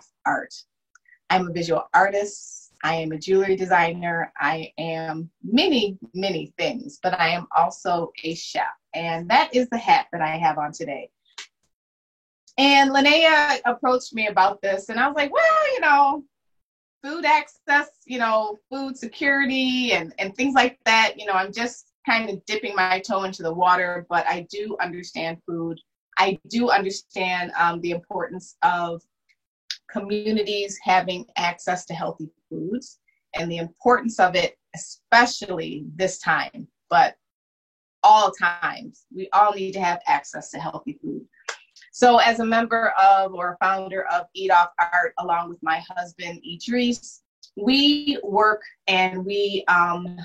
off art. I'm a visual artist. I am a jewelry designer. I am many, many things, but I am also a chef. And that is the hat that I have on today. And Linnea approached me about this, and I was like, well, food access, food security and things like that. I'm just kind of dipping my toe into the water, but I do understand food. I do understand the importance of communities having access to healthy foods and the importance of it, especially this time, but all times. We all need to have access to healthy food. So as a member of or founder of Eat Off Art, along with my husband, Idris, we work and we affirm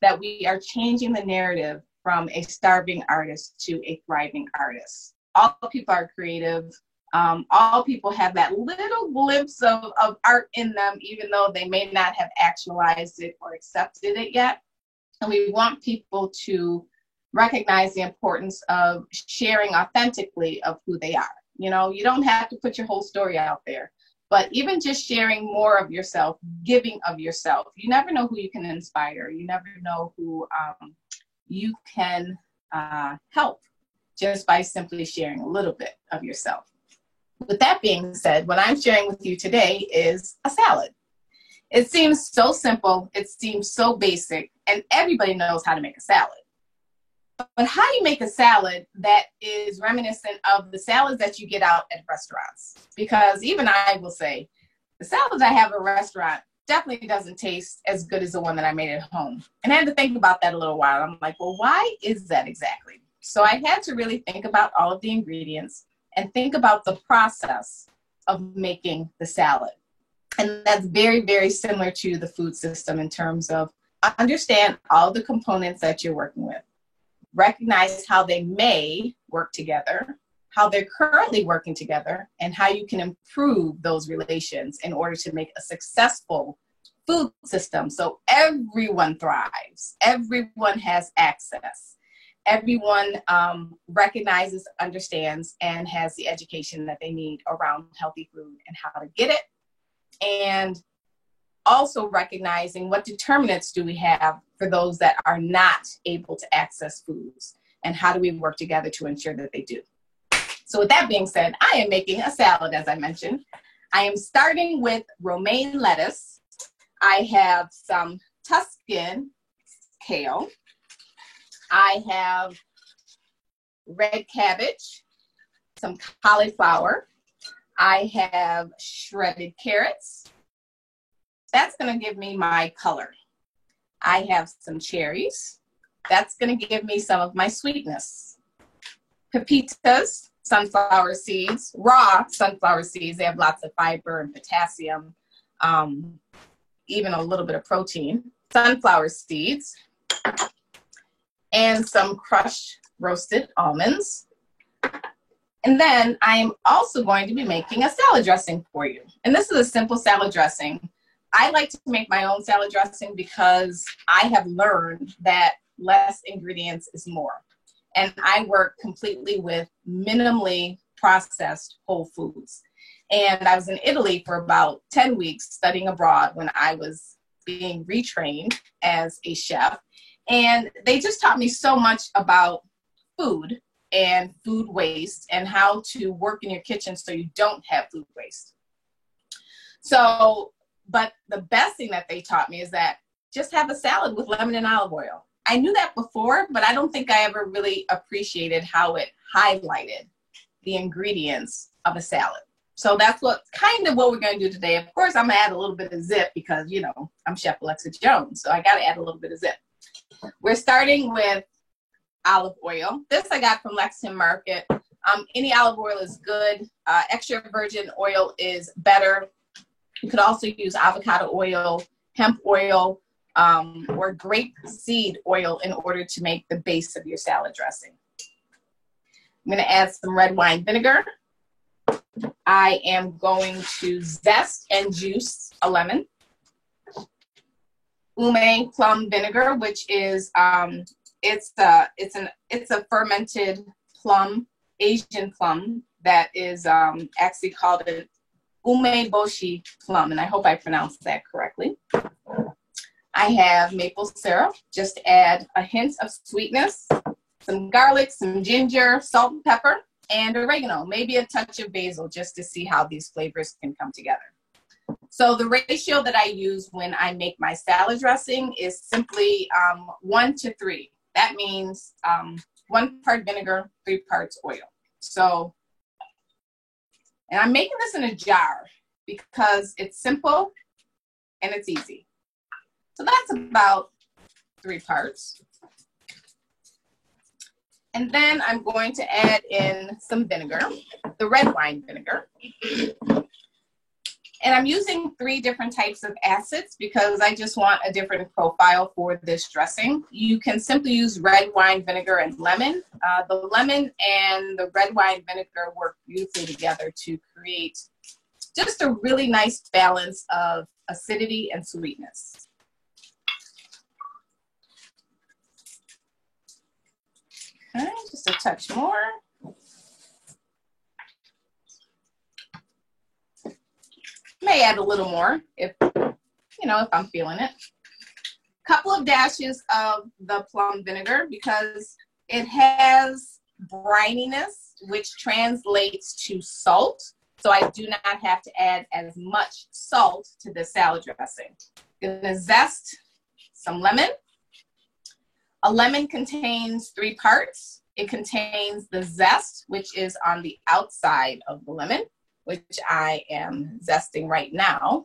that we are changing the narrative from a starving artist to a thriving artist. All people are creative. All people have that little glimpse of art in them, even though they may not have actualized it or accepted it yet. And we want people to recognize the importance of sharing authentically of who they are. You don't have to put your whole story out there, but even just sharing more of yourself, giving of yourself. You never know who you can inspire. You never know who you can help just by simply sharing a little bit of yourself. With that being said, what I'm sharing with you today is a salad. It seems so simple, it seems so basic, and everybody knows how to make a salad. But how do you make a salad that is reminiscent of the salads that you get out at restaurants? Because even I will say, the salads I have at a restaurant definitely doesn't taste as good as the one that I made at home. And I had to think about that a little while. I'm like, well, why is that exactly? So I had to really think about all of the ingredients and think about the process of making the salad. And that's very, very similar to the food system in terms of understand all the components that you're working with. Recognize how they may work together, how they're currently working together, and how you can improve those relations in order to make a successful food system so everyone thrives, everyone has access, everyone recognizes, understands, and has the education that they need around healthy food and how to get it. And also recognizing what determinants do we have for those that are not able to access foods, and how do we work together to ensure that they do. So with that being said, I am making a salad, as I mentioned. I am starting with romaine lettuce. I have some Tuscan kale. I have red cabbage, some cauliflower. I have shredded carrots. That's going to give me my color. I have some cherries. That's going to give me some of my sweetness. Pepitas, sunflower seeds, raw sunflower seeds. They have lots of fiber and potassium, even a little bit of protein. Sunflower seeds, and some crushed roasted almonds. And then I'm also going to be making a salad dressing for you. And this is a simple salad dressing. I like to make my own salad dressing because I have learned that less ingredients is more. And I work completely with minimally processed whole foods. And I was in Italy for about 10 weeks studying abroad when I was being retrained as a chef. And they just taught me so much about food and food waste and how to work in your kitchen so you don't have food waste. But the best thing that they taught me is that just have a salad with lemon and olive oil. I knew that before, but I don't think I ever really appreciated how it highlighted the ingredients of a salad. So that's what we're going to do today. Of course, I'm going to add a little bit of zip because, I'm Chef Alexa Jones, so I got to add a little bit of zip. We're starting with olive oil. This I got from Lexington Market. Any olive oil is good. Extra virgin oil is better. You could also use avocado oil, hemp oil, or grape seed oil in order to make the base of your salad dressing. I'm going to add some red wine vinegar. I am going to zest and juice a lemon. Ume plum vinegar, which is it's a fermented plum, Asian plum that is actually called an umeboshi plum, and I hope I pronounced that correctly. I have maple syrup, just to add a hint of sweetness, some garlic, some ginger, salt and pepper, and oregano, maybe a touch of basil, just to see how these flavors can come together. So the ratio that I use when I make my salad dressing is simply 1 to 3. That means 1 part vinegar, 3 parts oil. So, and I'm making this in a jar because it's simple and it's easy. So that's about 3 parts. And then I'm going to add in some vinegar, the red wine vinegar. And I'm using 3 different types of acids because I just want a different profile for this dressing. You can simply use red wine vinegar and lemon. The lemon and the red wine vinegar work beautifully together to create just a really nice balance of acidity and sweetness. Okay, just a touch more. May add a little more if, you know, if I'm feeling it. Couple of dashes of the plum vinegar because it has brininess, which translates to salt. So I do not have to add as much salt to the salad dressing. I'm gonna zest some lemon. A lemon contains 3 parts. It contains the zest, which is on the outside of the lemon, which I am zesting right now.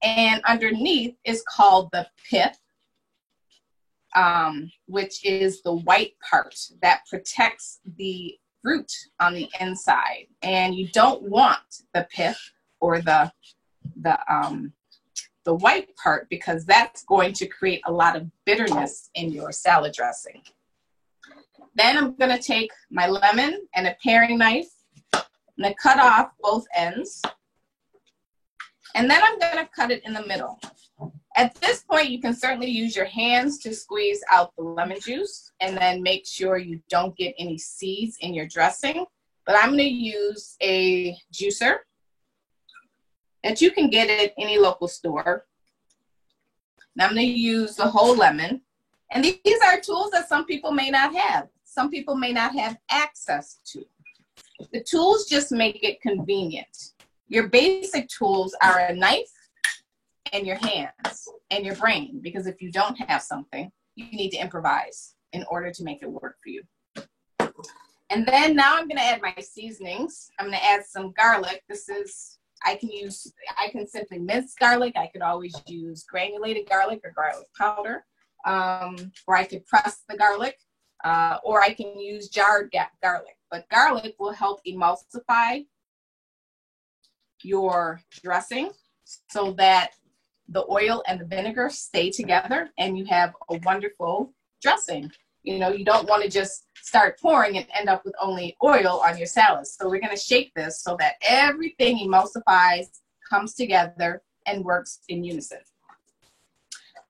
And underneath is called the pith, which is the white part that protects the fruit on the inside. And you don't want the pith or the white part because that's going to create a lot of bitterness in your salad dressing. Then I'm going to take my lemon and a paring knife. I'm going to cut off both ends. And then I'm going to cut it in the middle. At this point, you can certainly use your hands to squeeze out the lemon juice and then make sure you don't get any seeds in your dressing. But I'm going to use a juicer that you can get at any local store. Now I'm going to use the whole lemon. And these are tools that some people may not have. Some people may not have access to. The tools just make it convenient. Your basic tools are a knife and your hands and your brain, because if you don't have something, you need to improvise in order to make it work for you. And then now I'm going to add my seasonings. I'm going to add some garlic. I can simply mince garlic. I could always use granulated garlic or garlic powder, or I could press the garlic, or I can use jarred garlic. But garlic will help emulsify your dressing so that the oil and the vinegar stay together and you have a wonderful dressing. You know, you don't want to just start pouring and end up with only oil on your salad. So we're going to shake this so that everything emulsifies, comes together, and works in unison.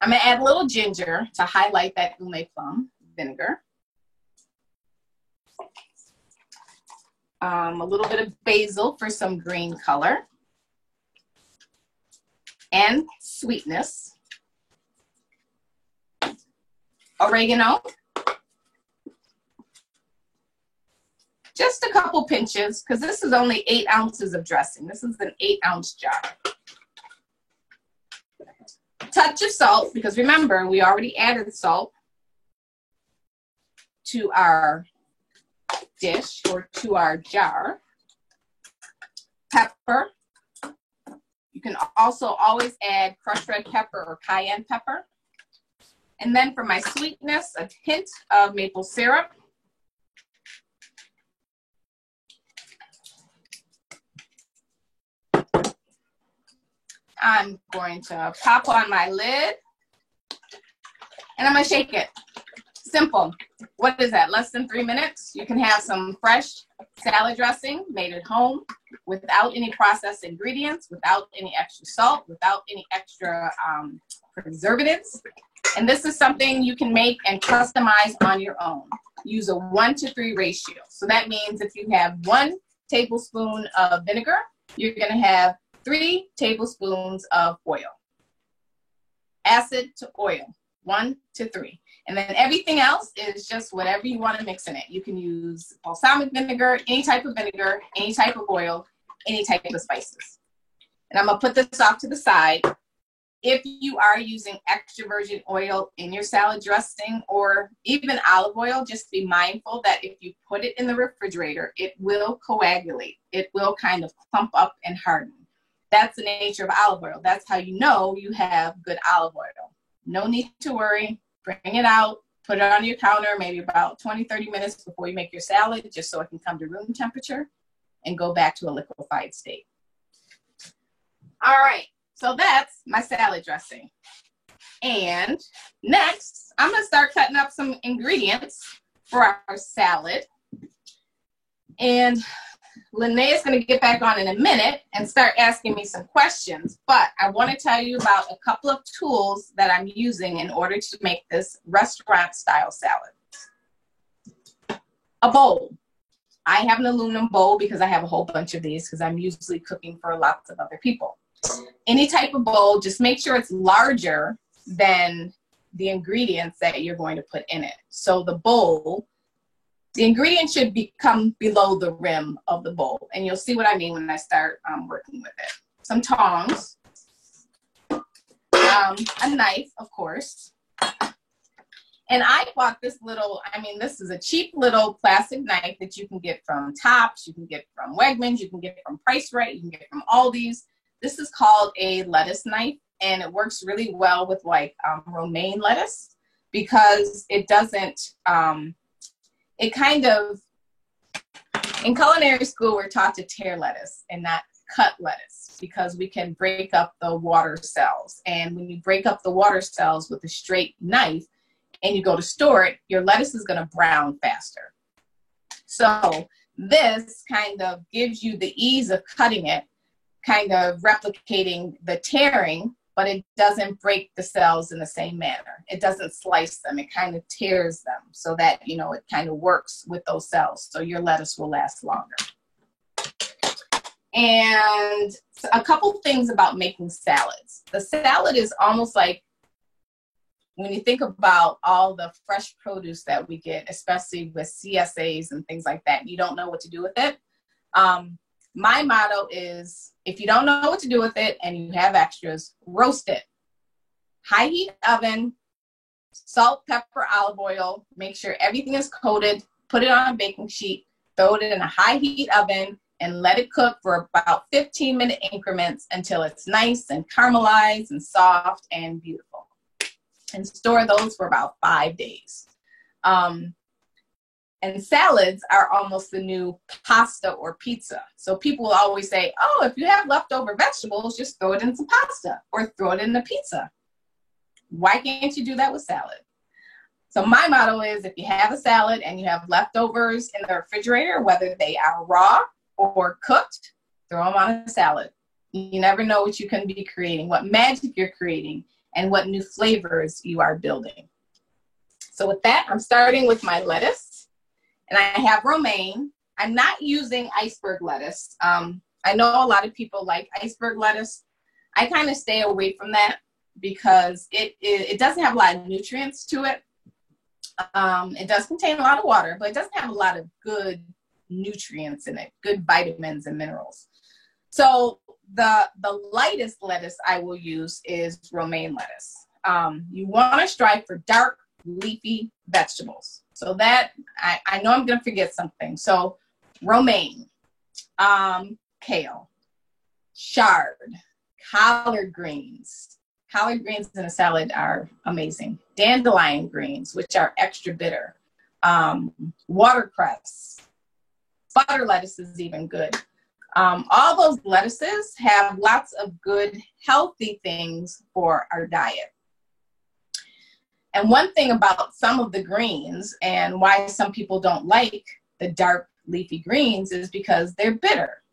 I'm going to add a little ginger to highlight that ume plum vinegar. A little bit of basil for some green color and sweetness. Oregano. Just a couple pinches, because this is only 8 ounces of dressing. This is an 8-ounce jar. Touch of salt, because remember, we already added salt to our dish or to our jar. Pepper. You can also always add crushed red pepper or cayenne pepper. And then for my sweetness, a hint of maple syrup. I'm going to pop on my lid and I'm going to shake it. Simple. What is that? Less than 3 minutes. You can have some fresh salad dressing made at home without any processed ingredients, without any extra salt, without any extra preservatives. And this is something you can make and customize on your own. Use a 1 to 3 ratio. So that means if you have 1 tablespoon of vinegar, you're going to have 3 tablespoons of oil. Acid to oil, 1 to 3. And then everything else is just whatever you want to mix in it. You can use balsamic vinegar, any type of vinegar, any type of oil, any type of spices. And I'm going to put this off to the side. If you are using extra virgin oil in your salad dressing or even olive oil, just be mindful that if you put it in the refrigerator, it will coagulate. It will kind of clump up and harden. That's the nature of olive oil. That's how you know you have good olive oil. No need to worry. Bring it out, put it on your counter, maybe about 20, 30 minutes before you make your salad, just so it can come to room temperature and go back to a liquefied state. All right. So that's my salad dressing. And next, I'm going to start cutting up some ingredients for our salad. And Linnea is going to get back on in a minute and start asking me some questions. But I want to tell you about a couple of tools that I'm using in order to make this restaurant-style salad. A bowl. I have an aluminum bowl because I have a whole bunch of these because I'm usually cooking for lots of other people. Any type of bowl, just make sure it's larger than the ingredients that you're going to put in it. So the bowl, the ingredients should come below the rim of the bowl. And you'll see what I mean when I start working with it. Some tongs, a knife, of course. And I bought this little, this is a cheap little plastic knife that you can get from Tops, you can get from Wegmans, you can get from Price Right, you can get from Aldi's. This is called a lettuce knife, and it works really well with like romaine lettuce because it doesn't, it kind of, in culinary school, we're taught to tear lettuce and not cut lettuce because we can break up the water cells. And when you break up the water cells with a straight knife and you go to store it, your lettuce is going to brown faster. So this kind of gives you the ease of cutting it, kind of replicating the tearing, but it doesn't break the cells in the same manner. It doesn't slice them. It kind of tears them so that, it kind of works with those cells so your lettuce will last longer. And a couple things about making salads. The salad is almost like when you think about all the fresh produce that we get, especially with CSAs and things like that, you don't know what to do with it. My motto is, if you don't know what to do with it and you have extras, roast it. High heat oven, salt, pepper, olive oil, make sure everything is coated, put it on a baking sheet, throw it in a high heat oven, and let it cook for about 15-minute increments until it's nice and caramelized and soft and beautiful. And store those for about 5 days. And salads are almost the new pasta or pizza. So people will always say, oh, if you have leftover vegetables, just throw it in some pasta or throw it in the pizza. Why can't you do that with salad? So my motto is, if you have a salad and you have leftovers in the refrigerator, whether they are raw or cooked, throw them on a salad. You never know what you can be creating, what magic you're creating, and what new flavors you are building. So with that, I'm starting with my lettuce. And I have romaine. I'm not using iceberg lettuce. I know a lot of people like iceberg lettuce. I kind of stay away from that because it doesn't have a lot of nutrients to it. It does contain a lot of water, but it doesn't have a lot of good nutrients in it, good vitamins and minerals. So the lightest lettuce I will use is romaine lettuce. You want to strive for dark, leafy vegetables. So that, I know I'm going to forget something. So romaine, kale, chard, collard greens. Collard greens in a salad are amazing. Dandelion greens, which are extra bitter. Watercress. Butter lettuce is even good. All those lettuces have lots of good, healthy things for our diet. And one thing about some of the greens and why some people don't like the dark leafy greens is because they're bitter.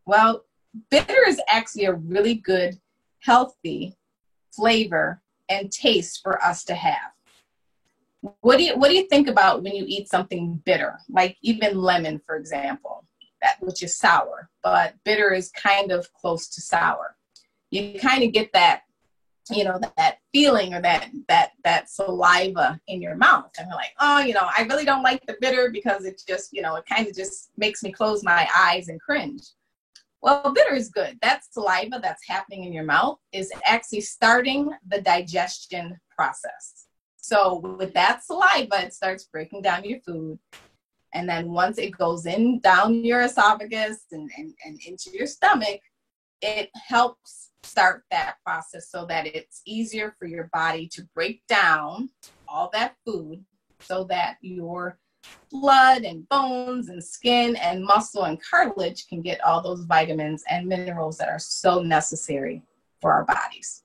Well, bitter is actually a really good, healthy flavor and taste for us to have. What do you think about when you eat something bitter, like even lemon, for example? that, which is sour, but bitter is kind of close to sour. You kind of get that, you know, that feeling or that saliva in your mouth. And you're like, oh, you know, I really don't like the bitter because it just, you know, it kind of just makes me close my eyes and cringe. Well, bitter is good. That saliva that's happening in your mouth is actually starting the digestion process. So with that saliva, it starts breaking down your food. And then once it goes in down your esophagus and into your stomach, it helps start that process so that it's easier for your body to break down all that food so that your blood and bones and skin and muscle and cartilage can get all those vitamins and minerals that are so necessary for our bodies.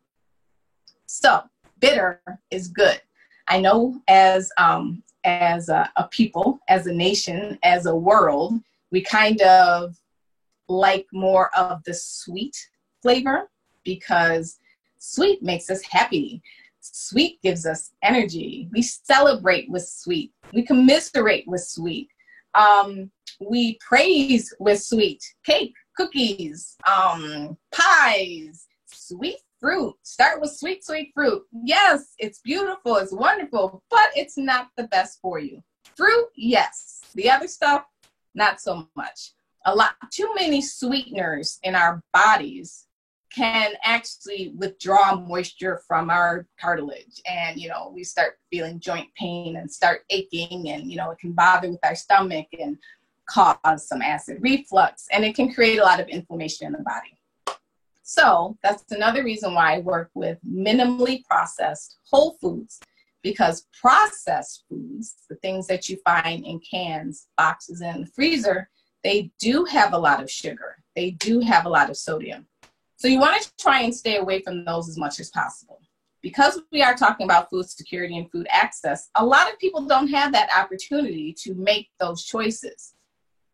So bitter is good. I know as a people, as a nation, as a world, we kind of like more of the sweet flavor because sweet makes us happy. Sweet gives us energy. We celebrate with sweet. We commiserate with sweet. We praise with sweet. Cake, cookies, pies, sweet fruit. Start with sweet, sweet fruit. Yes, it's beautiful, it's wonderful, but it's not the best for you. Fruit, yes. The other stuff, not so much. Too many sweeteners in our bodies can actually withdraw moisture from our cartilage. And, you know, we start feeling joint pain and start aching, and, you know, it can bother with our stomach and cause some acid reflux, and it can create a lot of inflammation in the body. So that's another reason why I work with minimally processed whole foods, because processed foods, the things that you find in cans, boxes, and the freezer, they do have a lot of sugar. They do have a lot of sodium. So you want to try and stay away from those as much as possible. Because we are talking about food security and food access, a lot of people don't have that opportunity to make those choices.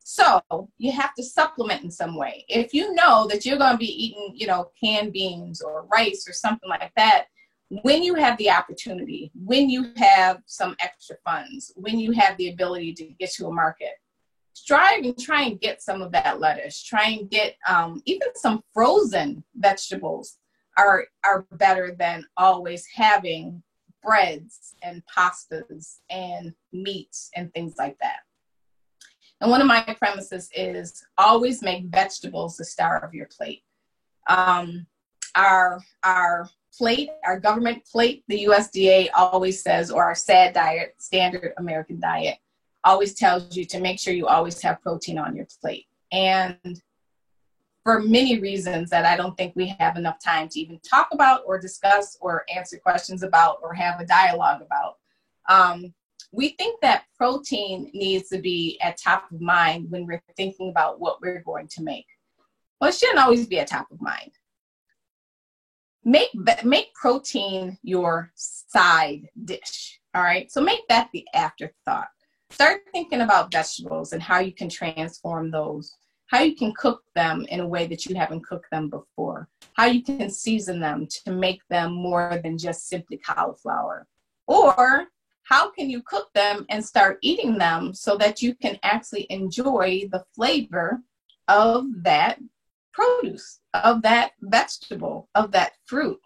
So you have to supplement in some way. If you know that you're going to be eating, you know, canned beans or rice or something like that, when you have the opportunity, when you have some extra funds, when you have the ability to get to a market, try and get some of that lettuce. Try and get even some frozen vegetables are better than always having breads and pastas and meats and things like that. And one of my premises is always make vegetables the star of your plate. Our plate, our government plate, the USDA always says, or our SAD diet, Standard American Diet, always tells you to make sure you always have protein on your plate. And for many reasons that I don't think we have enough time to even talk about or discuss or answer questions about or have a dialogue about, we think that protein needs to be at top of mind when we're thinking about what we're going to make. Well, it shouldn't always be at top of mind. Make protein your side dish, all right? So make that the afterthought. Start thinking about vegetables and how you can transform those, how you can cook them in a way that you haven't cooked them before, how you can season them to make them more than just simply cauliflower. Or how can you cook them and start eating them so that you can actually enjoy the flavor of that produce, of that vegetable, of that fruit.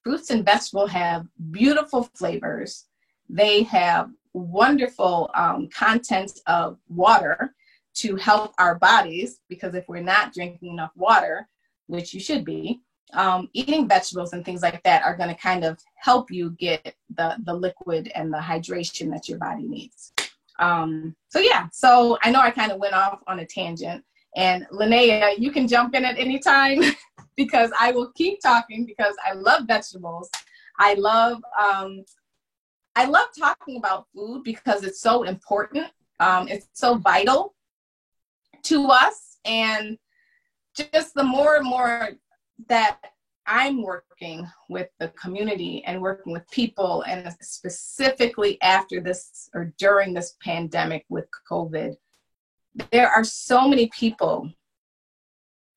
Fruits and vegetables have beautiful flavors. They have wonderful content of water to help our bodies, because if we're not drinking enough water, which you should be, eating vegetables and things like that are going to kind of help you get the liquid and the hydration that your body needs. So I know I kind of went off on a tangent, and Linnea, you can jump in at any time because I will keep talking because I love vegetables. I love talking about food because it's so important. It's so vital to us. And just the more and more that I'm working with the community and working with people, and specifically after this or during this pandemic with COVID, there are so many people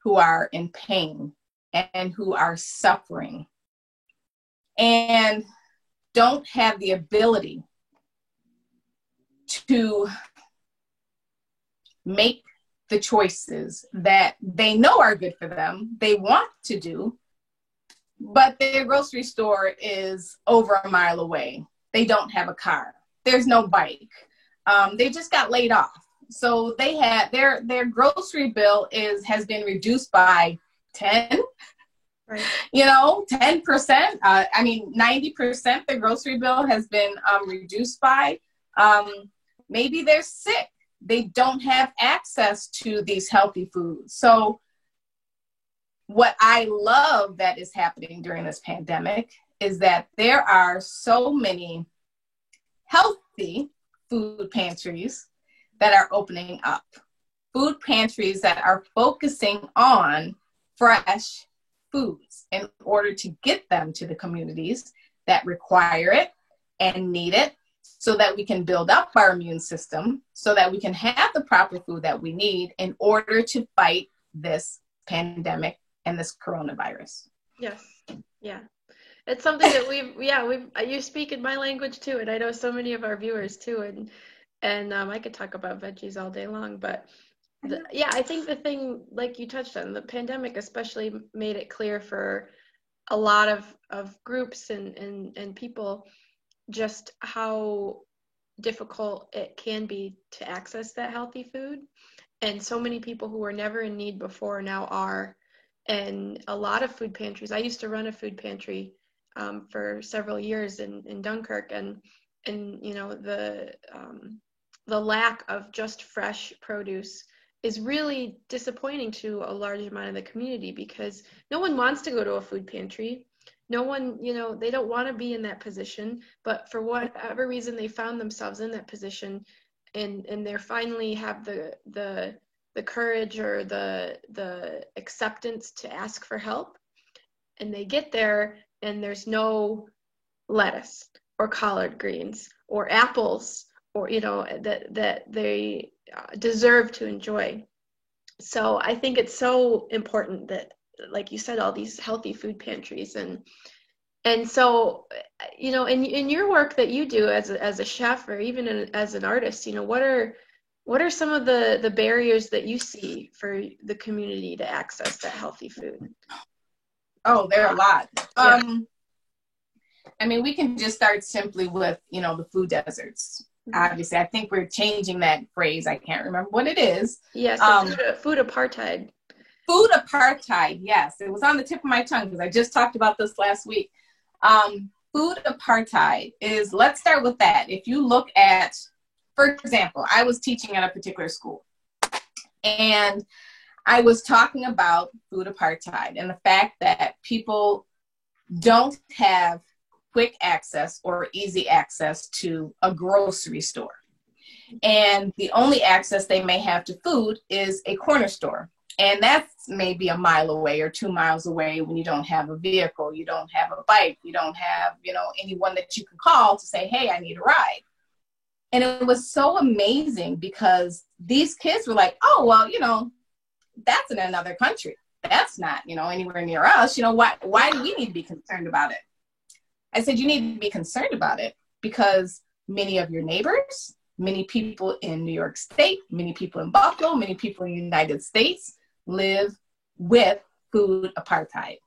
who are in pain and who are suffering and don't have the ability to make the choices that they know are good for them, they want to do, but their grocery store is over a mile away. They don't have a car. There's no bike. They just got laid off. So they had their grocery bill has been reduced by 10, right. 10%. 90% the grocery bill has been reduced by. Maybe they're sick. They don't have access to these healthy foods. So what I love that is happening during this pandemic is that there are so many healthy food pantries that are opening up. Food pantries that are focusing on fresh foods in order to get them to the communities that require it and need it, so that we can build up our immune system, so that we can have the proper food that we need in order to fight this pandemic and this coronavirus. Yes. Yeah. It's something that you speak in my language too. And I know so many of our viewers too. And I could talk about veggies all day long, but I think the thing, like you touched on, the pandemic especially made it clear for a lot of groups and people just how difficult it can be to access that healthy food. And so many people who were never in need before now are. And a lot of food pantries, I used to run a food pantry for several years in Dunkirk, and the lack of just fresh produce is really disappointing to a large amount of the community, because no one wants to go to a food pantry. No one, they don't want to be in that position, but for whatever reason they found themselves in that position, and they finally have the courage or the acceptance to ask for help, and they get there and there's no lettuce or collard greens or apples or that they deserve to enjoy. So I think it's so important that, like you said, all these healthy food pantries and so in your work that you do as a chef or even as an artist, what are some of the barriers that you see for the community to access that healthy food? Oh, there are a lot. Yeah. We can just start simply with, the food deserts. Obviously, I think we're changing that phrase. I can't remember what it is. Yes, food apartheid. Food apartheid, yes. It was on the tip of my tongue because I just talked about this last week. Food apartheid is, let's start with that. If you look at, for example, I was teaching at a particular school, and I was talking about food apartheid and the fact that people don't have quick access or easy access to a grocery store. And the only access they may have to food is a corner store. And that's maybe a mile away or 2 miles away when you don't have a vehicle, you don't have a bike, you don't have, anyone that you can call to say, hey, I need a ride. And it was so amazing because these kids were like, oh, well, that's in another country. That's not, anywhere near us. Why do we need to be concerned about it? I said, you need to be concerned about it because many of your neighbors, many people in New York State, many people in Buffalo, many people in the United States live with food apartheid.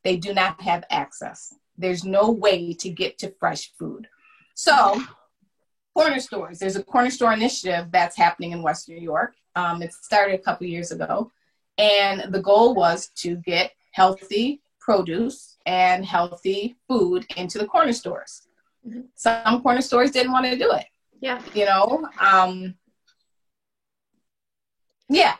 They do not have access. There's no way to get to fresh food. So corner stores, there's a corner store initiative that's happening in Western New York. It started a couple years ago. And the goal was to get healthy produce and healthy food into the corner stores. Mm-hmm. Some corner stores didn't want to do it. Yeah. Yeah.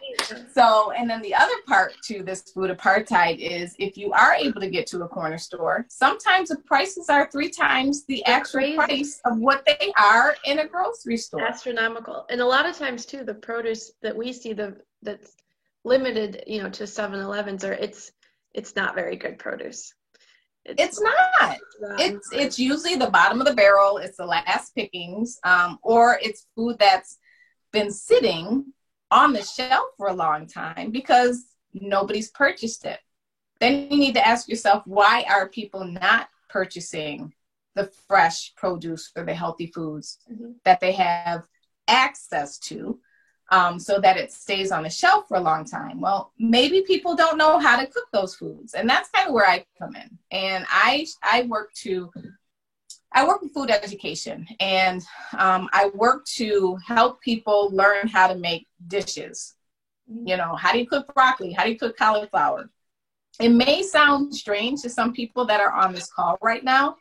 So, and then the other part to this food apartheid is if you are able to get to a corner store, sometimes the prices are 3 times the actual price of what they are in a grocery store. Astronomical. And a lot of times too, the produce that we see that's limited, to 7-Elevens it's not very good produce. It's not. It's usually the bottom of the barrel. It's the last pickings, or it's food that's been sitting on the shelf for a long time because nobody's purchased it. Then you need to ask yourself, why are people not purchasing the fresh produce or the healthy foods that they have access to? so that it stays on the shelf for a long time. Well, maybe people don't know how to cook those foods, and that's kind of where I come in. And I work with food education, and I work to help people learn how to make dishes. You know, how do you cook broccoli? How do you cook cauliflower? It may sound strange to some people that are on this call right now,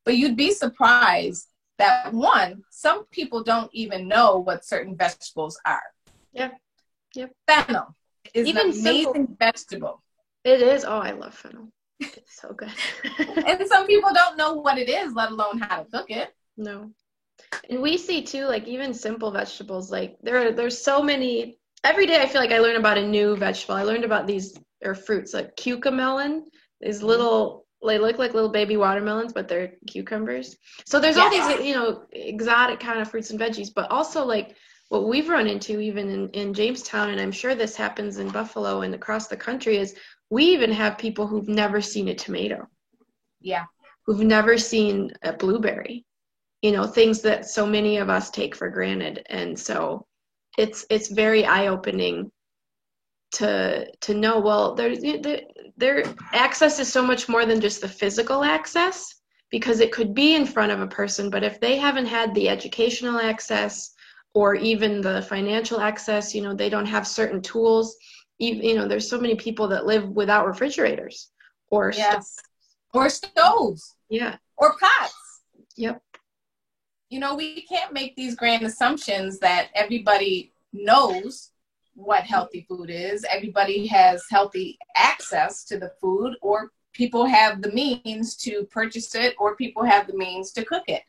but you'd be surprised that, one, some people don't even know what certain vegetables are. Yeah. Yep. Fennel is Even an amazing simple vegetable. It is. Oh, I love fennel. It's so good. And some people don't know what it is, let alone how to cook it. No. And we see too, like even simple vegetables, like there's so many. Every day I feel like I learn about a new vegetable. I learned about these or fruits like cucamelon, these little, they look like little baby watermelons, but they're cucumbers. So there's all these, you know, exotic kind of fruits and veggies, but also like what we've run into even in Jamestown, and I'm sure this happens in Buffalo and across the country, is we even have people who've never seen a tomato. Yeah. Who've never seen a blueberry. You know, things that so many of us take for granted. And so it's very eye-opening to know, well, their access is so much more than just the physical access, because it could be in front of a person, but if they haven't had the educational access or even the financial access, you know, they don't have certain tools. You know, there's so many people that live without refrigerators or stoves. Or stoves. Yeah. Or pots. Yep. You know, we can't make these grand assumptions that everybody knows what healthy food is. Everybody has healthy access to the food, or people have the means to purchase it, or people have the means to cook it.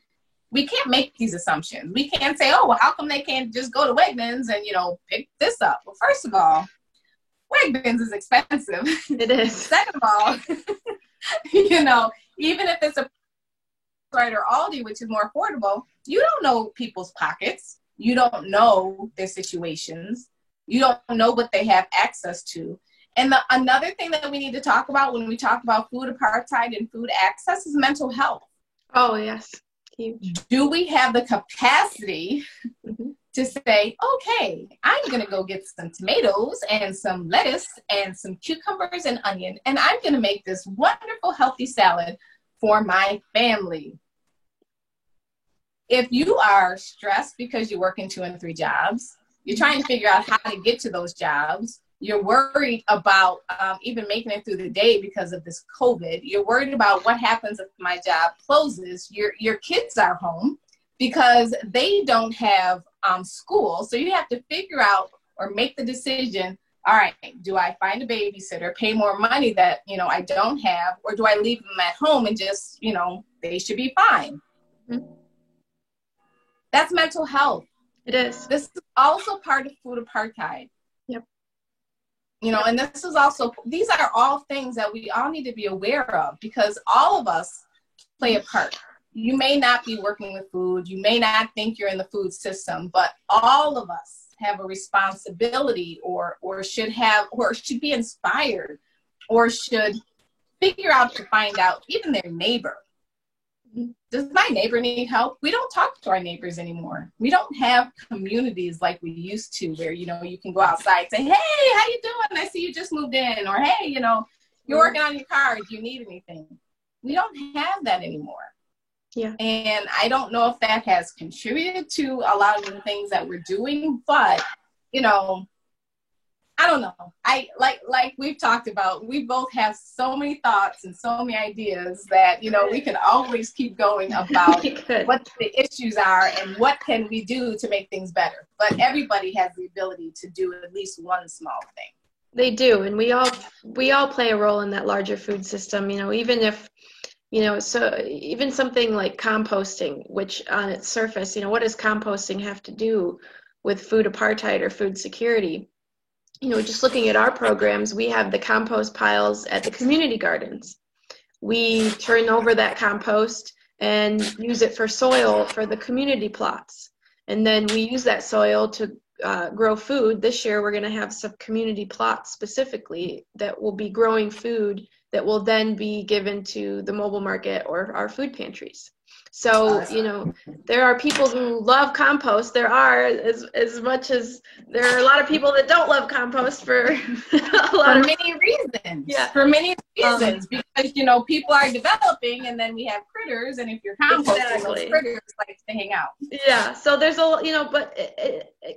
We can't make these assumptions. We can't say, oh, well, how come they can't just go to Wegmans and, you know, pick this up? Well, first of all, Wegmans is expensive. It is. Second of all, you know, even if it's a right or Aldi, which is more affordable, you don't know people's pockets. You don't know their situations. You don't know what they have access to. And another thing that we need to talk about when we talk about food apartheid and food access is mental health. Oh, yes. Huge. Do we have the capacity to say, okay, I'm going to go get some tomatoes and some lettuce and some cucumbers and onion, and I'm going to make this wonderful healthy salad for my family? If you are stressed because you're working 2 and 3 jobs, you're trying to figure out how to get to those jobs, you're worried about even making it through the day because of this COVID, you're worried about what happens if my job closes, your kids are home because they don't have school, so you have to figure out or make the decision, all right, do I find a babysitter, pay more money that, you know, I don't have, or do I leave them at home and just, you know, they should be fine? Mm-hmm. That's mental health. It is. This is also part of food apartheid. Yep. You know, and this is also, these are all things that we all need to be aware of, because all of us play a part. You may not be working with food. You may not think you're in the food system, but all of us have a responsibility or should be inspired or should figure out to find out, even their neighbor. Does my neighbor need help? We don't talk to our neighbors anymore. We don't have communities like we used to, where, you know, you can go outside and say, hey, how you doing? I see you just moved in. Or, hey, you know, you're working on your car. Do you need anything? We don't have that anymore. Yeah. And I don't know if that has contributed to a lot of the things that we're doing, but, you know, I don't know. I like we've talked about, we both have so many thoughts and so many ideas that, you know, we can always keep going about what the issues are and what can we do to make things better. But everybody has the ability to do at least one small thing. They do, and we all play a role in that larger food system, you know, even if, you know, so even something like composting, which on its surface, you know, what does composting have to do with food apartheid or food security? You know, just looking at our programs, we have the compost piles at the community gardens. We turn over that compost and use it for soil for the community plots. And then we use that soil to grow food. This year, we're going to have some community plots specifically that will be growing food that will then be given to the mobile market or our food pantries. So, you know, there are people who love compost. There are, as much as there are a lot of people that don't love compost for many reasons. Yeah. For many reasons, because, you know, people are developing, and then we have critters, and if you're composting, those critters like to hang out. Yeah. So there's a, you know, but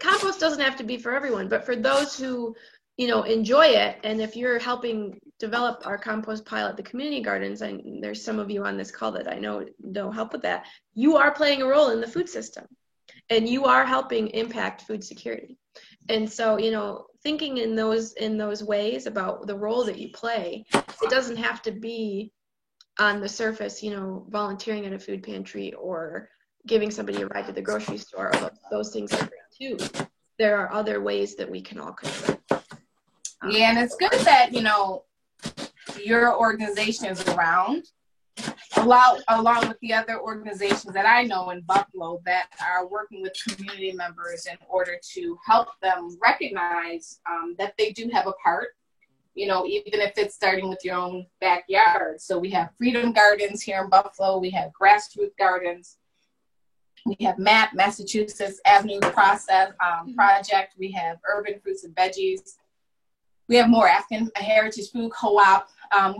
compost doesn't have to be for everyone, but for those who, you know, enjoy it. And if you're helping develop our compost pile at the community gardens, and there's some of you on this call that I know help with that, you are playing a role in the food system, and you are helping impact food security. And so, you know, thinking in those ways about the role that you play, it doesn't have to be on the surface, you know, volunteering at a food pantry or giving somebody a ride to the grocery store. Those things are great too. There are other ways that we can all contribute. Yeah, and it's good that, you know, your organization is around, along with the other organizations that I know in Buffalo that are working with community members in order to help them recognize that they do have a part, you know, even if it's starting with your own backyard. So we have Freedom Gardens here in Buffalo. We have Grassroots Gardens. We have MAP, Massachusetts Avenue Project. We have Urban Fruits and Veggies. We have more African Heritage Food Co-op.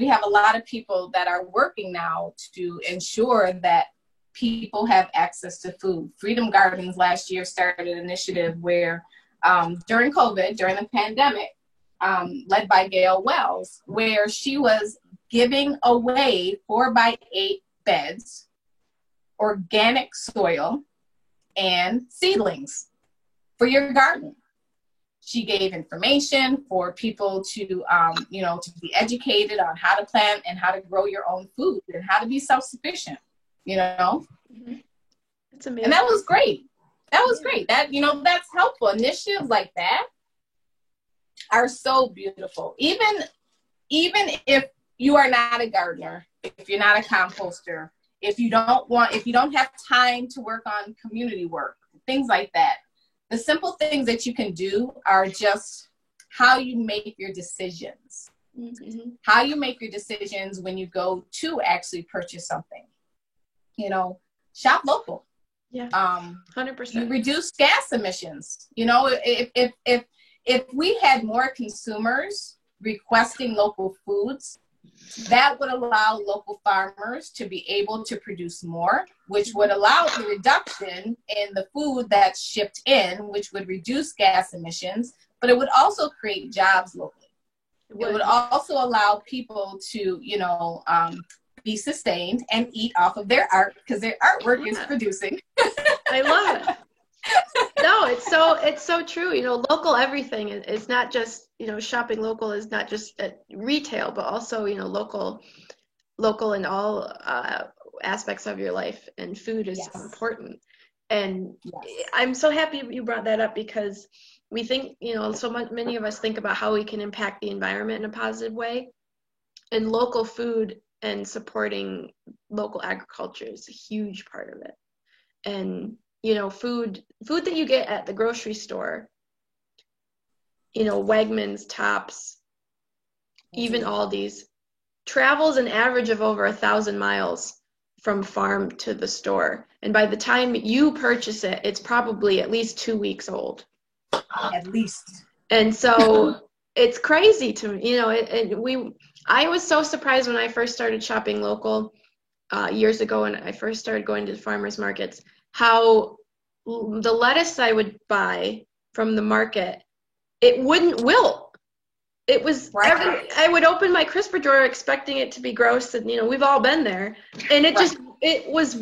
We have a lot of people that are working now to ensure that people have access to food. Freedom Gardens last year started an initiative where during COVID, during the pandemic, led by Gail Wells, where she was giving away 4x8 beds, organic soil, and seedlings for your garden. She gave information for people to, you know, to be educated on how to plant and how to grow your own food and how to be self-sufficient, you know. It's amazing. And that was great. That was great. That, you know, that's helpful. Initiatives like that are so beautiful. Even if you are not a gardener, if you're not a composter, if you don't have time to work on community work, things like that. The simple things that you can do are just how you make your decisions. Mm-hmm. How you make your decisions when you go to actually purchase something. You know, shop local. Yeah, 100%. You reduce gas emissions. You know, if we had more consumers requesting local foods, that would allow local farmers to be able to produce more, which would allow the reduction in the food that's shipped in, which would reduce gas emissions, but it would also create jobs locally. It would also allow people to, you know, be sustained and eat off of their art, because their artwork is producing. I love it. No, it's so true. You know, local everything. It's not just, you know, shopping local is not just at retail, but also, you know, local in all aspects of your life. And food is so important. And I'm so happy you brought that up, because we think, you know, many of us think about how we can impact the environment in a positive way. And local food and supporting local agriculture is a huge part of it. And you know, food that you get at the grocery store, you know, Wegmans, Tops, even Aldi's, travels an average of over 1,000 miles from farm to the store. And by the time you purchase it, it's probably at least 2 weeks old. At least. And so it's crazy to me, you know, I was so surprised when I first started shopping local years ago, and I first started going to the farmers markets, how the lettuce I would buy from the market, it wouldn't wilt. It was I would open my crisper drawer expecting it to be gross, and you know, we've all been there, and it was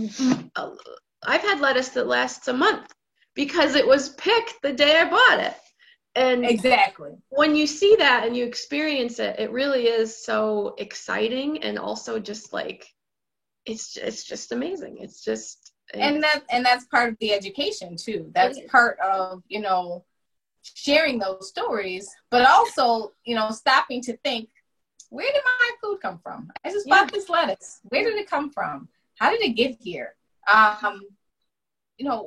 I've had lettuce that lasts a month because it was picked the day I bought it. And exactly, when you see that and you experience it, it really is so exciting, and also just like it's just amazing. It's just and that's part of the education too. That's part of, you know, sharing those stories, but also, you know, stopping to think, where did my food come from? I just bought this lettuce. Where did it come from? How did it get here? You know,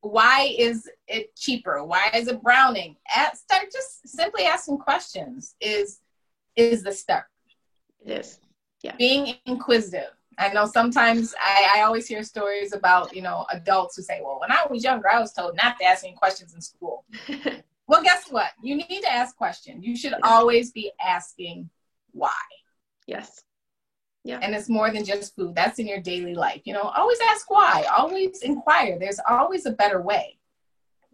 why is it cheaper? Why is it browning? Start just simply asking questions is the start. It is. Yeah. Being inquisitive. I know sometimes I always hear stories about, adults who say, well, when I was younger, I was told not to ask any questions in school. Well, guess what? You need to ask questions. You should always be asking why. Yes. Yeah. And it's more than just food. That's in your daily life. Always ask why. Always inquire. There's always a better way.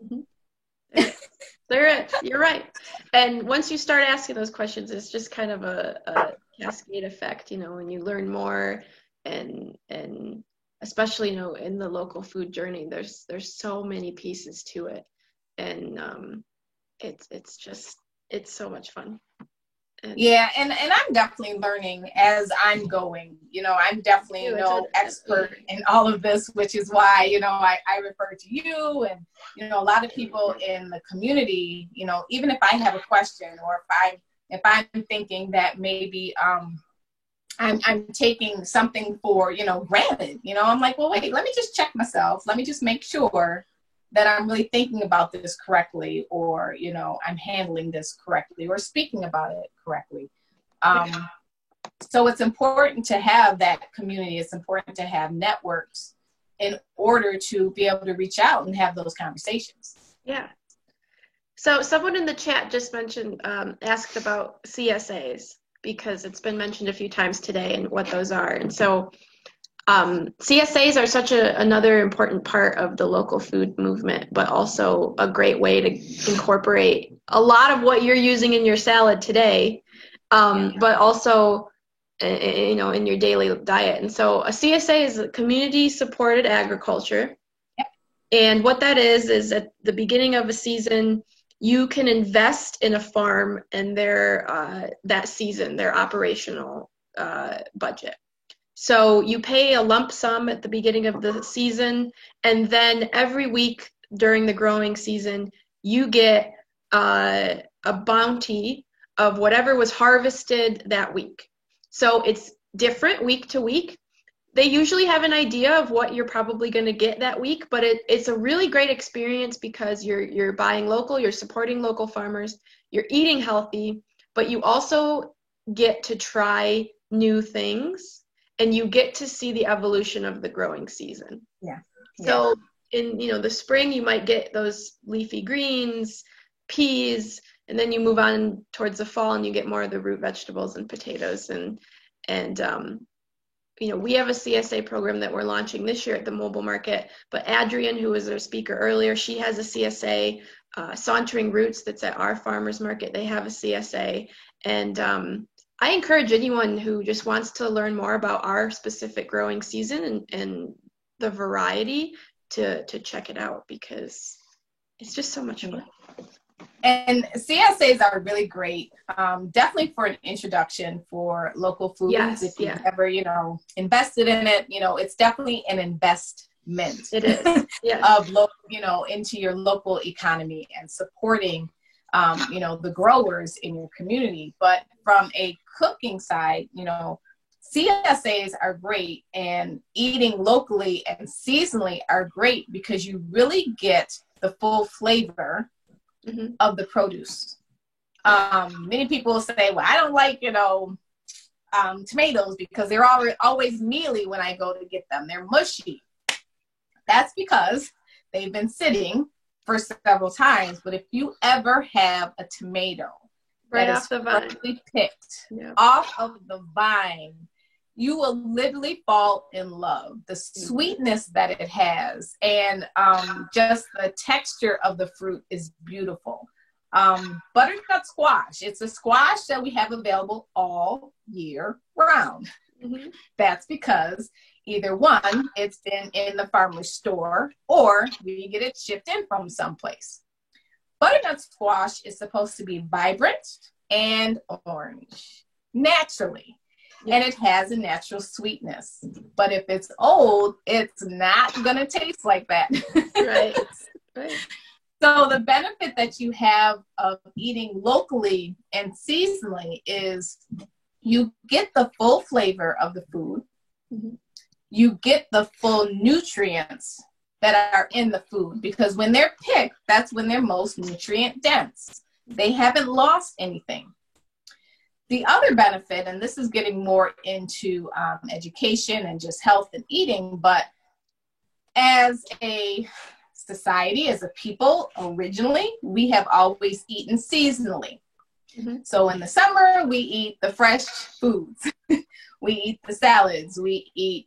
Mm-hmm. There is. You're right. And once you start asking those questions, it's just kind of a cascade effect, when you learn more and especially, in the local food journey, there's so many pieces to it. And it's so much fun. Yeah, and I'm definitely learning as I'm going. I'm definitely no expert in all of this, which is why, I refer to you and, a lot of people in the community, even if I have a question or if I'm thinking that maybe I'm taking something for, granted, I'm like, well, wait, let me just check myself. Let me just make sure that I'm really thinking about this correctly, or, I'm handling this correctly or speaking about it correctly. So it's important to have that community. It's important to have networks in order to be able to reach out and have those conversations. Yeah. So someone in the chat just mentioned, asked about CSAs, because it's been mentioned a few times today and what those are. And so CSAs are such another important part of the local food movement, but also a great way to incorporate a lot of what you're using in your salad today, but also, in your daily diet. And so a CSA is a community supported agriculture. Yep. And what that is at the beginning of a season, you can invest in a farm and that season, their operational budget. So you pay a lump sum at the beginning of the season, and then every week during the growing season, you get a bounty of whatever was harvested that week. So it's different week to week. They usually have an idea of what you're probably going to get that week, but it's a really great experience because you're buying local, you're supporting local farmers, you're eating healthy, but you also get to try new things. And you get to see the evolution of the growing season. Yeah. So in the spring, you might get those leafy greens, peas, and then you move on towards the fall and you get more of the root vegetables and potatoes. And we have a CSA program that we're launching this year at the mobile market. But Adrienne, who was our speaker earlier, she has a CSA. Sauntering Roots, that's at our farmers market, they have a CSA. And I encourage anyone who just wants to learn more about our specific growing season and the variety to check it out, because it's just so much fun. And CSAs are really great, definitely for an introduction for local foods. Yes, if you've ever, invested in it, it's definitely an investment. It is. Yeah. Of local, into your local economy and supporting the growers in your community. But from a cooking side, CSAs are great, and eating locally and seasonally are great because you really get the full flavor of the produce. Many people say, well, I don't like, tomatoes because they're always mealy when I go to get them. They're mushy. That's because they've been sitting for several times. But if you ever have a tomato right off the vine, picked off of the vine, you will literally fall in love. The sweetness that it has, and just the texture of the fruit is beautiful. Butternut squash. It's a squash that we have available all year round. That's because either one, it's been in the farmer's store, or we get it shipped in from someplace. Butternut squash is supposed to be vibrant and orange naturally, and it has a natural sweetness. But if it's old, it's not going to taste like that. Right. So the benefit that you have of eating locally and seasonally is you get the full flavor of the food. You get the full nutrients that are in the food, because when they're picked, that's when they're most nutrient dense. They haven't lost anything. the other benefit, and this is getting more into education and just health and eating, but as a society, as a people, originally, we have always eaten seasonally. Mm-hmm. So in the summer, we eat the fresh foods. We eat the salads. We eat,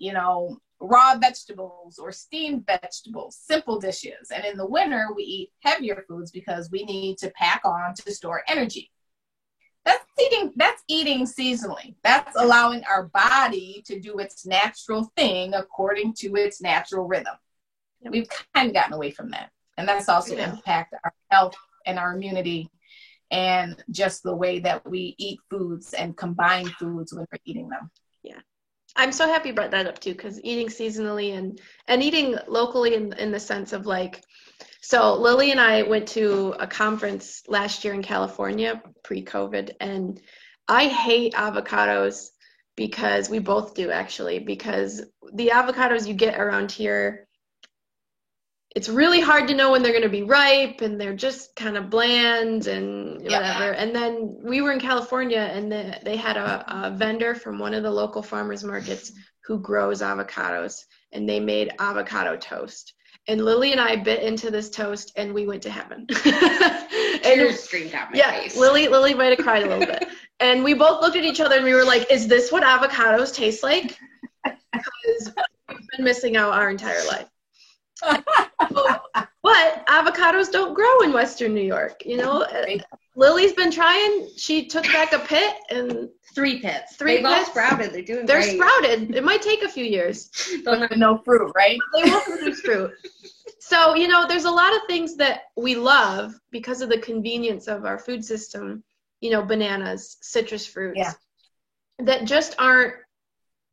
raw vegetables or steamed vegetables, simple dishes. And in the winter, we eat heavier foods because we need to pack on to store energy. That's eating seasonally. That's allowing our body to do its natural thing according to its natural rhythm. Yep. We've kind of gotten away from that. And that's also impacted our health and our immunity and just the way that we eat foods and combine foods when we're eating them. Yeah. I'm so happy you brought that up too, because eating seasonally and eating locally in the sense of like, so Lily and I went to a conference last year in California pre-COVID, and I hate avocados because we both do actually, because the avocados you get around here, it's really hard to know when they're going to be ripe, and they're just kind of bland and whatever. Yeah. And then we were in California, and they had a vendor from one of the local farmers markets who grows avocados, and they made avocado toast. And Lily and I bit into this toast, and we went to heaven. Tears streamed out my face. Lily might have cried a little bit. And we both looked at each other, and we were like, is this what avocados taste like? Because we've been missing out our entire life. But avocados don't grow in Western New York, Lily's been trying. She took back a pit and 3 pits. They've all sprouted. They're doing They're great. sprouted. It might take a few years. They'll have no fruit, right? They won't produce fruit. So, there's a lot of things that we love because of the convenience of our food system, bananas, citrus fruits, that just aren't,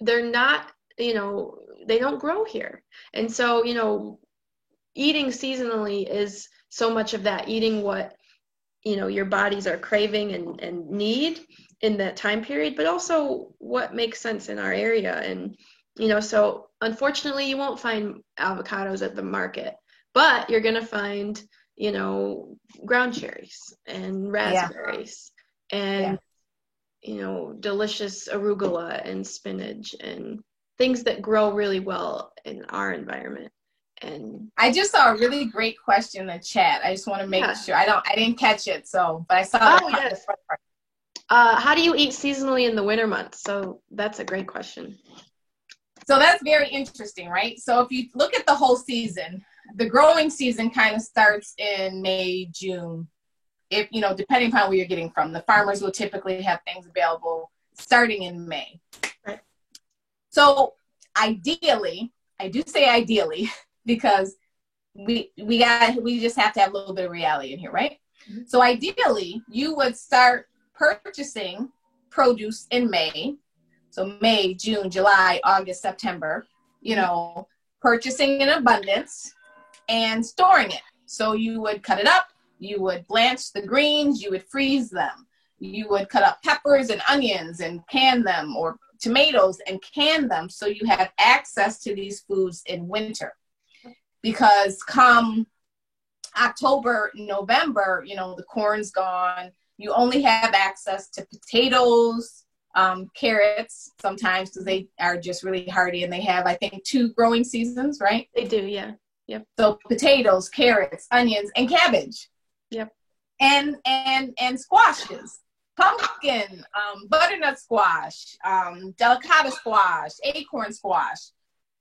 they're not, they don't grow here. And so, eating seasonally is so much of that, eating what, your bodies are craving and need in that time period, but also what makes sense in our area. And, so unfortunately you won't find avocados at the market, but you're going to find, ground cherries and raspberries and, delicious arugula and spinach and things that grow really well in our environment. And I just saw a really great question in the chat. I just want to make sure I didn't catch it. So, but I saw the front part. How do you eat seasonally in the winter months? So that's a great question. So that's very interesting, right? So if you look at the whole season, the growing season kind of starts in May, June. If, depending upon where you're getting from, the farmers will typically have things available starting in May. Right. So ideally, I do say ideally, because we just have to have a little bit of reality in here, right? Mm-hmm. So ideally, you would start purchasing produce in May. So May, June, July, August, September, purchasing in abundance and storing it. So you would cut it up, you would blanch the greens, you would freeze them. You would cut up peppers and onions and can them, or tomatoes and can them, so you have access to these foods in winter. Because come October, November, the corn's gone. You only have access to potatoes, carrots sometimes, because they are just really hardy, and they have, I think, 2 growing seasons, right? They do, yeah. Yep. So potatoes, carrots, onions, and cabbage. Yep. And squashes, pumpkin, butternut squash, delicata squash, acorn squash.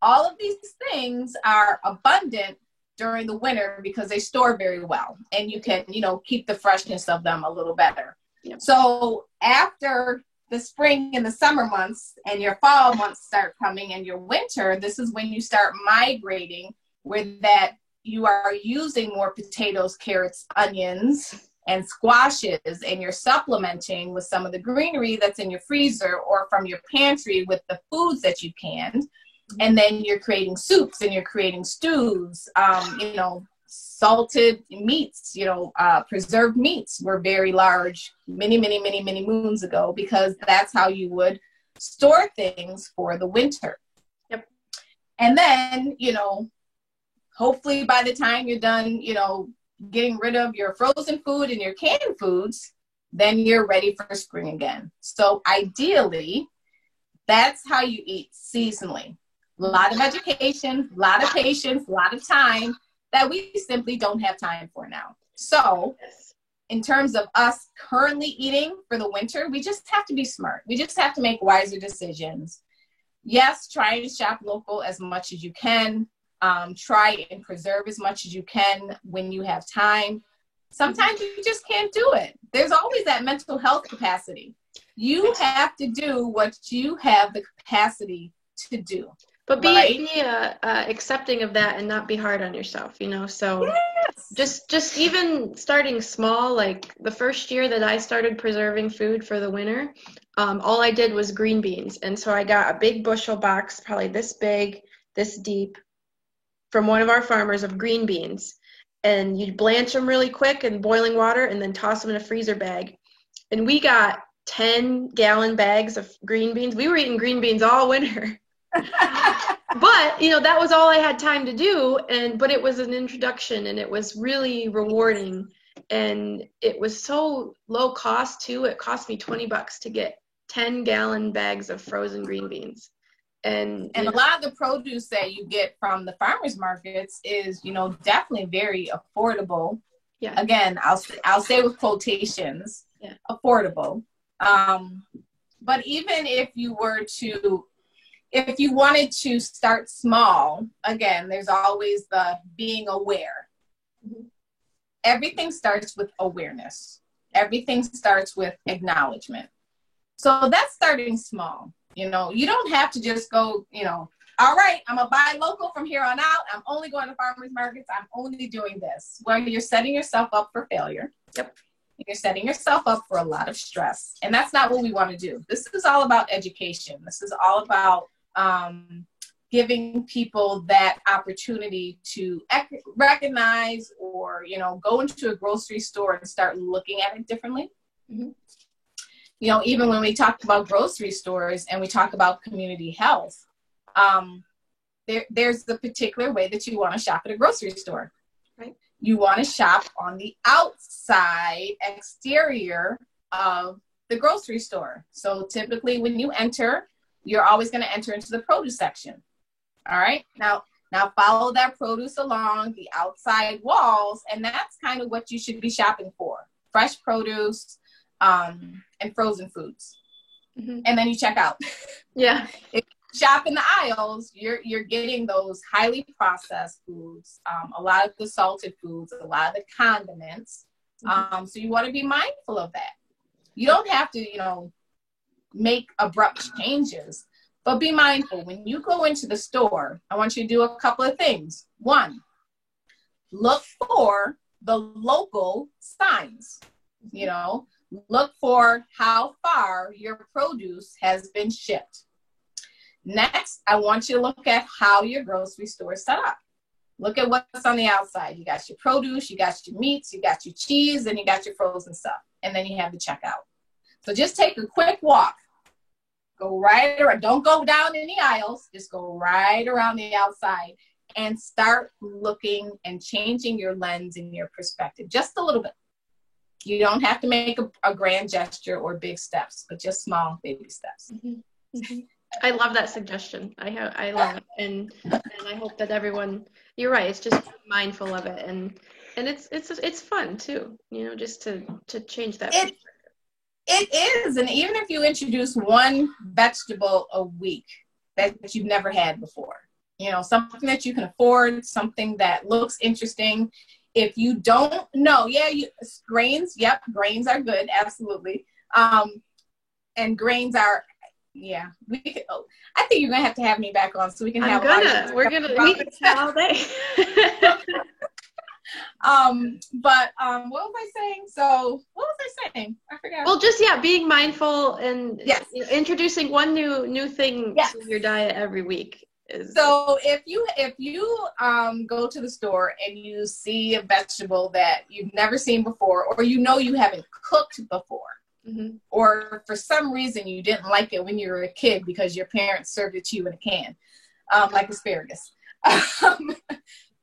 All of these things are abundant during the winter because they store very well, and you can, keep the freshness of them a little better. Yep. So after the spring and the summer months and your fall months start coming and your winter, this is when you start migrating, where that you are using more potatoes, carrots, onions, and squashes, and you're supplementing with some of the greenery that's in your freezer or from your pantry with the foods that you canned. And then you're creating soups and you're creating stews, salted meats, preserved meats were very large many moons ago, because that's how you would store things for the winter. Yep. And then, hopefully by the time you're done, getting rid of your frozen food and your canned foods, then you're ready for spring again. So ideally, that's how you eat seasonally. A lot of education, a lot of patience, a lot of time that we simply don't have time for now. So in terms of us currently eating for the winter, we just have to be smart. We just have to make wiser decisions. Yes, try to shop local as much as you can. Try and preserve as much as you can when you have time. Sometimes you just can't do it. There's always that mental health capacity. You have to do what you have the capacity to do. But be accepting of that and not be hard on yourself, you know? So yes. just even starting small, like the first year that I started preserving food for the winter, all I did was green beans. And so I got a big bushel box, probably this big, this deep, from one of our farmers of green beans. And you blanch them really quick in boiling water and then toss them in a freezer bag. And we got 10-gallon bags of green beans. We were eating green beans all winter. But, you know, that was all I had time to do. But it was an introduction, and it was really rewarding. And it was so low cost, too. It cost me $20 to get 10-gallon bags of frozen green beans. And a lot of the produce that you get from the farmers markets is, you know, definitely very affordable. Yeah. Again, I'll say with quotations, affordable. But even if you wanted to start small, again, there's always the being aware. Mm-hmm. Everything starts with awareness. Everything starts with acknowledgement. So that's starting small. You know, you don't have to just go, you know, all right, I'm going to buy local from here on out. I'm only going to farmers markets. I'm only doing this. Well, you're setting yourself up for failure. Yep. You're setting yourself up for a lot of stress. And that's not what we want to do. This is all about education. This is all about giving people that opportunity to recognize or, you know, go into a grocery store and start looking at it differently. Mm-hmm. You know, even when we talk about grocery stores and we talk about community health, there's the particular way that you want to shop at a grocery store. Right. You want to shop on the outside exterior of the grocery store. So typically when you enter, you're always going to enter into the produce section. All right. Now follow that produce along the outside walls, and that's kind of what you should be shopping for. Fresh produce, and frozen foods. Mm-hmm. And then you check out. Yeah. If you shop in the aisles, you're getting those highly processed foods, a lot of the salted foods, a lot of the condiments. Mm-hmm. So you want to be mindful of that. You don't have to, you know, make abrupt changes, but be mindful. When you go into the store, I want you to do a couple of things. One, look for the local signs, you know. Look for how far your produce has been shipped. Next, I want you to look at how your grocery store is set up. Look at what's on the outside. You got your produce, you got your meats, you got your cheese, and you got your frozen stuff. And then you have the checkout. So just take a quick walk. Go right around. Don't go down in the aisles. Just go right around the outside and start looking and changing your lens and your perspective just a little bit. You don't have to make a grand gesture or big steps, but just small baby steps. Mm-hmm. Mm-hmm. I love that suggestion. I love it, and I hope that everyone. You're right. It's just mindful of it, and it's fun too. You know, just to change that. It is, and even if you introduce one vegetable a week that you've never had before, you know, something that you can afford, something that looks interesting. If you don't know, grains, yep, grains are good, absolutely. And grains are, we could, I think you're going to have me back on so we can we can chat all day. But what was I saying? So what was I saying? I forgot. Well, just, being mindful and introducing one new thing to your diet every week. So if you go to the store and you see a vegetable that you've never seen before, or you know you haven't cooked before, mm-hmm. or for some reason you didn't like it when you were a kid because your parents served it to you in a can, like asparagus,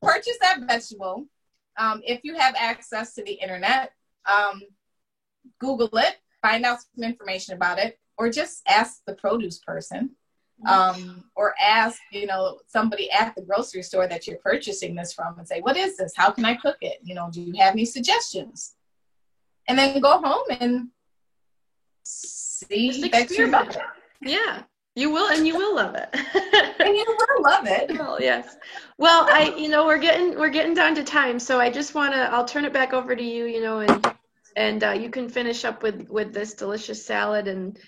purchase that vegetable. If you have access to the internet, Google it, find out some information about it, or just ask the produce person, or ask, you know, somebody at the grocery store that you're purchasing this from and say, what is this? How can I cook it? You know, do you have any suggestions? And then go home and see that you love it. Yeah, you will, and you will love it. And you will love it. Well, yes. Well, we're getting down to time, so I just I'll turn it back over to you, you know, and you can finish up with this delicious salad, and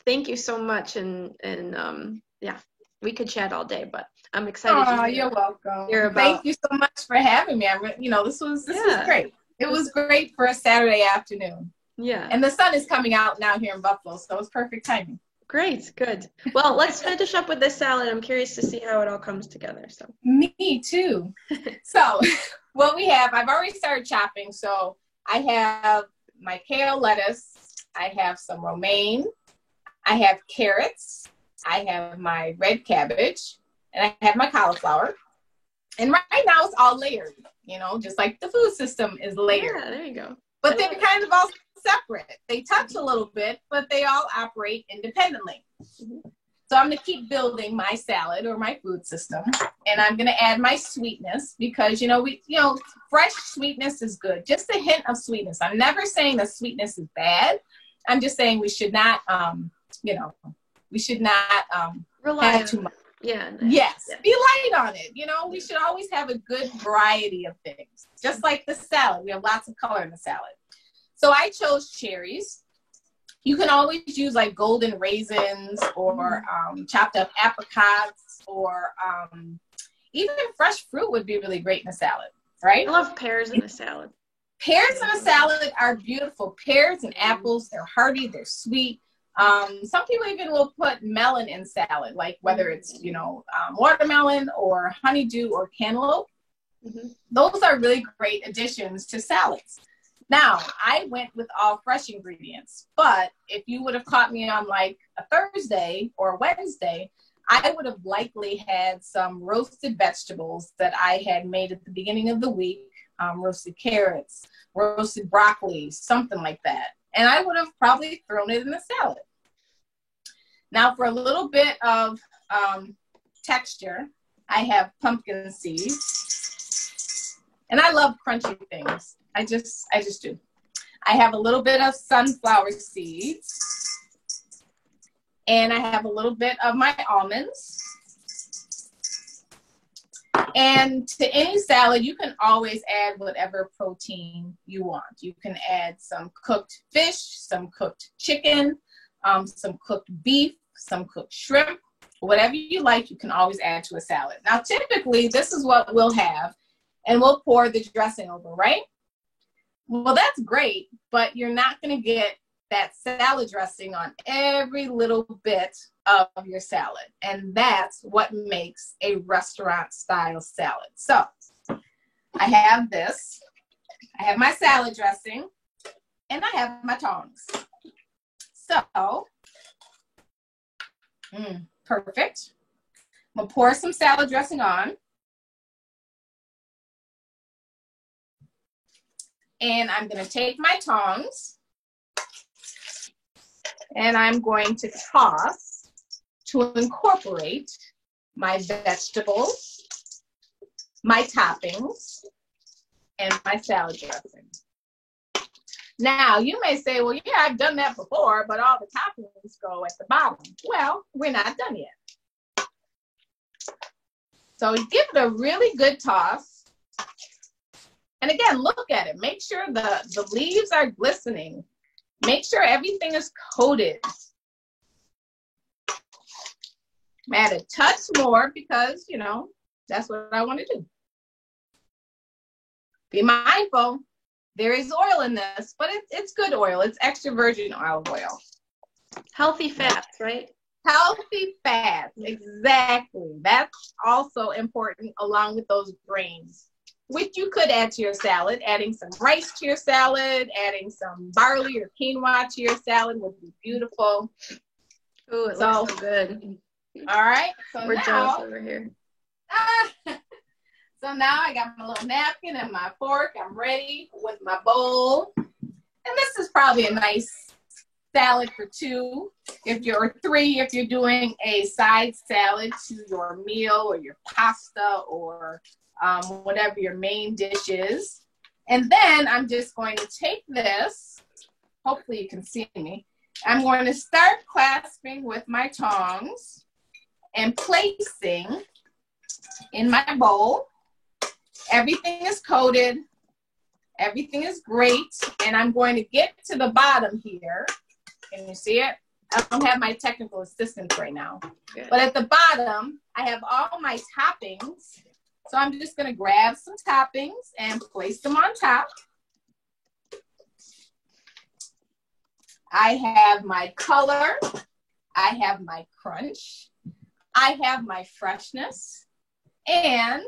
thank you so much, and yeah, we could chat all day, but I'm excited. Oh, you're welcome. Thank you so much for having me. This was great. It was great for a Saturday afternoon. Yeah. And the sun is coming out now here in Buffalo, so it's perfect timing. Great, good. Well, let's finish up with this salad. I'm curious to see how it all comes together. So. Me too. So what we have, I've already started chopping. So I have my kale lettuce. I have some romaine. I have carrots. I have my red cabbage. And I have my cauliflower. And right now it's all layered, you know, just like the food system is layered. Yeah, there you go. But they're kind of all separate. They touch a little bit, but they all operate independently. Mm-hmm. So I'm going to keep building my salad or my food system, and I'm going to add my sweetness because, fresh sweetness is good. Just a hint of sweetness. I'm never saying that sweetness is bad. I'm just saying we should not, rely have too much. Yeah. Yes. Yeah. Be light on it. We should always have a good variety of things. Just like the salad. We have lots of color in the salad. So I chose cherries. You can always use like golden raisins or chopped up apricots or even fresh fruit would be really great in a salad, right? I love pears in a salad. Pears in a salad are beautiful. Pears and apples, they're hearty, they're sweet. Some people even will put melon in salad, like whether it's, watermelon or honeydew or cantaloupe. Mm-hmm. Those are really great additions to salads. Now, I went with all fresh ingredients, but if you would have caught me on like a Thursday or Wednesday, I would have likely had some roasted vegetables that I had made at the beginning of the week, roasted carrots, roasted broccoli, something like that. And I would have probably thrown it in the salad. Now, for a little bit of texture, I have pumpkin seeds. And I love crunchy things. I just do. I have a little bit of sunflower seeds. And I have a little bit of my almonds. And to any salad, you can always add whatever protein you want. You can add some cooked fish, some cooked chicken, some cooked beef, some cooked shrimp. Whatever you like, you can always add to a salad. Now, typically, this is what we'll have. And we'll pour the dressing over, right? Well, that's great, but you're not going to get that salad dressing on every little bit of your salad. And that's what makes a restaurant-style salad. So I have this. I have my salad dressing, and I have my tongs. So, perfect. I'm going to pour some salad dressing on. And I'm going to take my tongs and I'm going to toss to incorporate my vegetables, my toppings, and my salad dressing. Now, you may say, well, yeah, I've done that before, but all the toppings go at the bottom. Well, we're not done yet. So give it a really good toss. And again, look at it. Make sure the leaves are glistening. Make sure everything is coated. Add a touch more because, that's what I want to do. Be mindful. There is oil in this, but it's good oil. It's extra virgin olive oil. Healthy fats, right? Healthy fats, exactly. That's also important along with those grains, which you could add to your salad. Adding some rice to your salad, adding some barley or quinoa to your salad would be beautiful. Ooh, it looks so good. All right. So we're jealous over here. So now I got my little napkin and my fork. I'm ready with my bowl. And this is probably a nice salad for 2, or 3, if you're doing a side salad to your meal or your pasta or whatever your main dish is. And then I'm just going to take this, hopefully you can see me. I'm going to start clasping with my tongs and placing in my bowl. Everything is coated. Everything is great. And I'm going to get to the bottom here. Can you see it? I don't have my technical assistance right now. Good. But at the bottom, I have all my toppings. So I'm just going to grab some toppings and place them on top. I have my color. I have my crunch. I have my freshness. And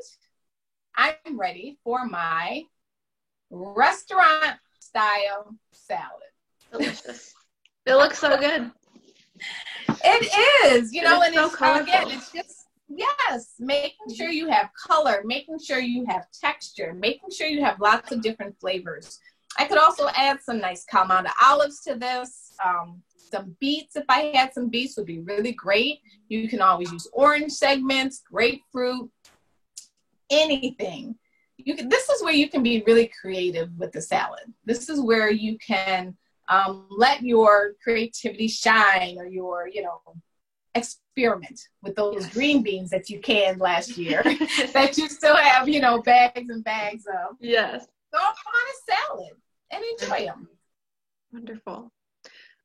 I'm ready for my restaurant style salad. Delicious. It looks so good. It is, you know, and so it's, colorful. Again, it's just, yes, making sure you have color, making sure you have texture, making sure you have lots of different flavors. I could also add some nice Kalamata olives to this. Some beets, if I had some beets, would be really great. You can always use orange segments, grapefruit, anything. This is where you can be really creative with the salad. This is where you can let your creativity shine, or your, experiment with those green beans that you canned last year that you still have, bags and bags of. Yes. Throw them on a salad and enjoy them. Wonderful.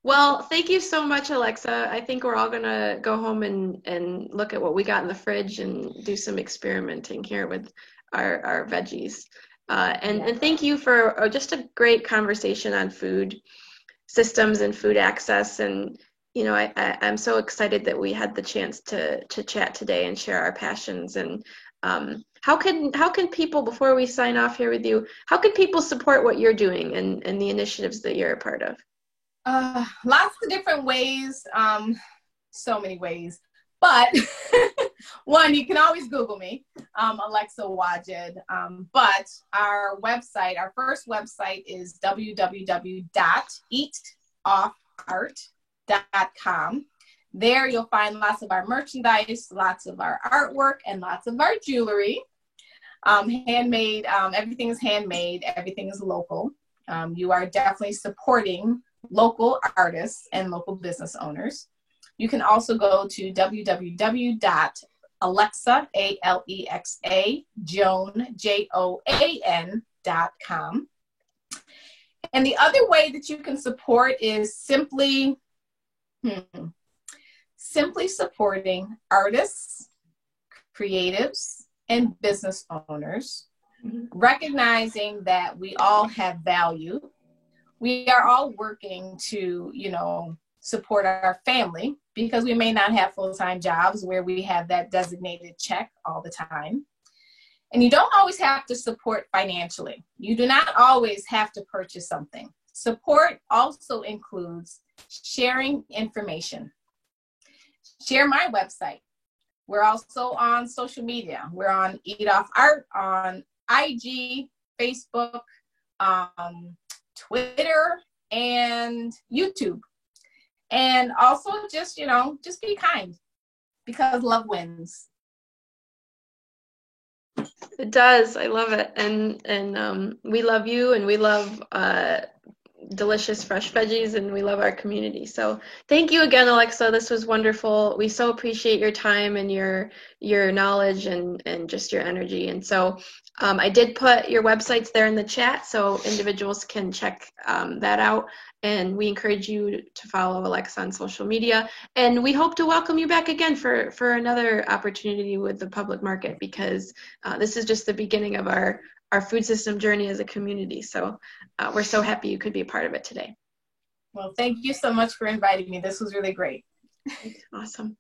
Well, thank you so much, Alexa. I think we're all going to go home and look at what we got in the fridge and do some experimenting here with our veggies. And thank you for just a great conversation on food systems and food access. And, I'm so excited that we had the chance to chat today and share our passions. And how can people, before we sign off here with you, how can people support what you're doing and the initiatives that you're a part of? Lots of different ways, so many ways. But one, you can always Google me, Alexa Wajid. But our website, our first website is www.eatoffart.com. There you'll find lots of our merchandise, lots of our artwork, and lots of our jewelry. Handmade, everything is handmade, everything is local. You are definitely supporting local artists and local business owners. You can also go to www.alexa, Alexa, Joan, JOAN.com. And the other way that you can support is simply supporting artists, creatives, and business owners, recognizing that we all have value. We are all working to, support our family, because we may not have full-time jobs where we have that designated check all the time. And you don't always have to support financially. You do not always have to purchase something. Support also includes sharing information. Share my website. We're also on social media. We're on Eat Off Art, on IG, Facebook, Twitter, and YouTube. And also just be kind, because love wins. It does. I love it. And we love you, and we love delicious fresh veggies, and we love our community. So thank you again, Alexa. This was wonderful. We so appreciate your time and your knowledge and just your energy. And so I did put your websites there in the chat, so individuals can check that out. And we encourage you to follow Alexa on social media. And we hope to welcome you back again for another opportunity with the public market, because this is just the beginning of our food system journey as a community. So we're so happy you could be a part of it today. Well, thank you so much for inviting me. This was really great. Awesome.